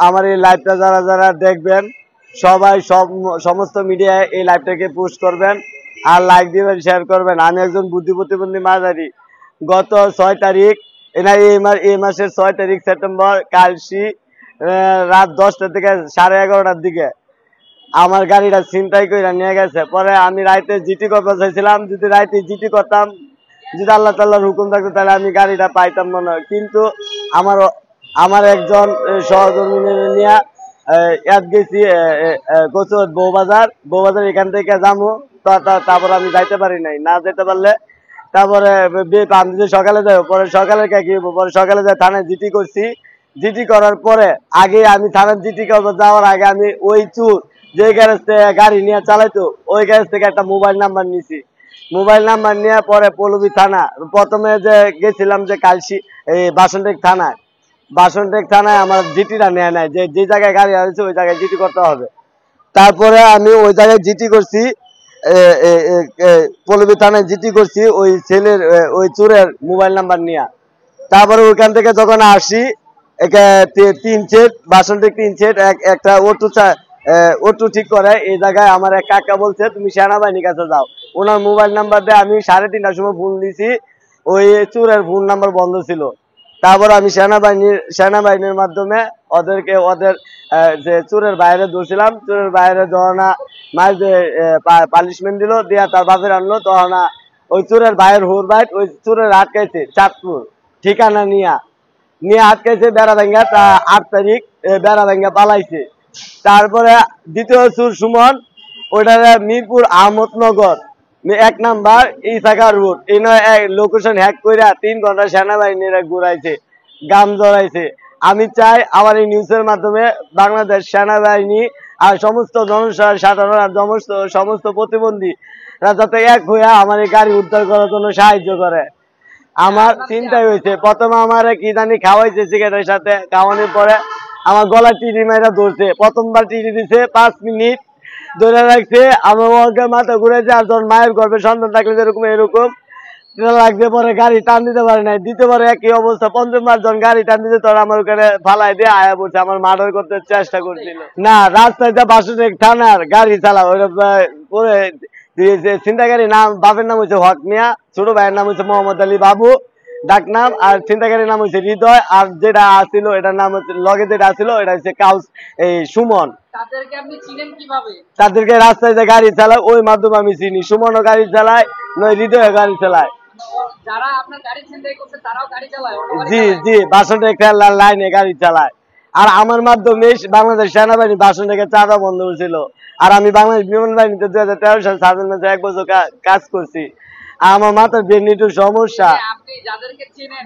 আমার এই লাইভটা যারা যারা দেখবেন সবাই সমস্ত মিডিয়ায় এই লাইভটাকে পোস্ট করবেন আর লাইক দিবেন, শেয়ার করবেন। আমি একজন বুদ্ধি প্রতিবন্ধী মাঝারি। গত 6 তারিখ এই মাসের 6 তারিখ সেপ্টেম্বর কালসি রাত 10টা থেকে 11:30টার দিকে আমার গাড়িটা ছিনতাই করে নিয়ে গেছে। পরে আমি রাইতে জিটি করতে চাইছিলাম, যদি রাইতে জিটি করতাম, যদি আল্লাহ তাআলার হুকুম থাকতো তাহলে আমি গাড়িটা পাইতাম মনে হয়। কিন্তু আমার একজন সহকর্মী নিয়ে গেছি বউবাজার এখান থেকে যাবো, তারপর আমি যাইতে পারি নাই। না যেতে পারলে তারপরে আমি যে সকালে যাই, পরে সকালে কি পরে সকালে যাই থানায় জিটি করছি। জিটি করার পরে আগে আমি থানার জিটি করবো যাওয়ার আগে আমি ওই চুর যে গ্যারেজ থেকে গাড়ি নিয়ে চালাইতো ওই গ্যারেজ থেকে একটা মোবাইল নাম্বার নিছি। মোবাইল নাম্বার নিয়ে পরে পল্লবী থানা, প্রথমে যে গেছিলাম যে কালসি এই বাসনটেক থানায় আমার জিটিটা নেয় নাই, যে জায়গায় গাড়ি আছে ওই জায়গায় জিটি করতে হবে। তারপরে আমি ওই জায়গায় জিটি করছি, পল্লবী থানায় জিটি করছি ওই ছেলের ওই চোরের মোবাইল নাম্বার নিয়ে। তারপরে ওইখান থেকে যখন আসি 3 সেট বাসনটেক 3 সেট একটা অটো ঠিক করে এই জায়গায় আমার এক কাকা বলছে তুমি সেনাবাহিনীর কাছে যাও। ওনার মোবাইল নাম্বার দিয়ে আমি 3:30টার সময় ফোন দিছি, ওই চোরের ফোন নাম্বার বন্ধ ছিল। তারপর আমি সেনাবাহিনীর মাধ্যমে ওদের যে চোরের বাইরে ধরছিলাম, চোরের বাইরে যখন মার যে পানিশমেন্ট দিল দিয়া তার বাপের আনলো, তখন ওই চোরের ভাইয়ের হুর বাইট ওই চোরের আটকাইছে চাঁদপুর ঠিকানা নিয়ে আটকাইছে বেড়া ভাঙ্গা। 8 তারিখ বেড়া ভাঙ্গা পালাইছে। তারপরে দ্বিতীয় চোর সুমন, ওইটা মিরপুর আহমদনগর 1 নাম্বার ইসাকা রোড, এই লোকেশন হ্যাক করে 3 ঘন্টা সেনাবাহিনীরা ঘুরাইছে, গাম জড়াইছে। আমি চাই আমার এই নিউজের মাধ্যমে বাংলাদেশ সেনাবাহিনী আর সমস্ত জনসাধারণ আর সমস্ত প্রতিবন্ধী যাতে এক হয়ে আমার এই গাড়ি উদ্ধার করার জন্য সাহায্য করে। আমার চিন্তাই হয়েছে, প্রথমে আমার কি জানি খাওয়াইছে সিগারেটের সাথে, খাওয়ানোর পরে আমার গলা টিটি মাইরা ধরছে। প্রথমবার টিটি দিছে 5 মিনিট ধরে রাখছে, আমার মাথা ঘুরেছে। আর যখন মায়ের গর্ভে সন্তান থাকলে যেরকম এরকম লাগছে, পরে গাড়ি টান দিতে পারে নাই। দ্বিতীয়বার একই অবস্থা, পঞ্চমবার যখন গাড়ি টান দিতে তখন আমার ওখানে ফালাই দিয়ে আয়া পড়ছে, আমার মার্ডার করতে চেষ্টা করছিল। না রাস্তায় যা বাসুদেব থানার গাড়ি চালা ওইটা পরে ছিনতাইকারী নাম, বাপের নাম হচ্ছে হক মিয়া, ছোট ভাইয়ের নাম হচ্ছে মোহাম্মদ আলী বাবু ডাকনাম, আর ছিনতাইকারীর নাম হচ্ছে হৃদয়, আর যেটা আসছিল এটার নাম হচ্ছে লগে যেটা আসছিল এটা হচ্ছে কাউস এই সুমন। তাদেরকে আপনি চিনেন কিভাবে? তাদেরকে রাস্তায় যে গাড়ি চালায় ওই মাধ্যমে আমি চিনি। সুমনও গাড়ি চালায়, নয় হৃদয় গাড়ি চালায়। যারা আপনার গাড়ি ছিনতাই করছে তারাও গাড়ি চালায়? জি বাসনটেক লাইনে গাড়ি চালায়। আর আমার মাধ্যমে বাংলাদেশ সেনাবাহিনী বাসনটেকে চাঁদা বন্ধ হয়েছিল। আর আমি বাংলাদেশ বিমান বাহিনীতে 2013 সালে সার্জেন্ট মেজর 1 বছর কাজ করছি। আমার মাথার ব্রেন একটু সমস্যা। আপনি যাদেরকে চেনেন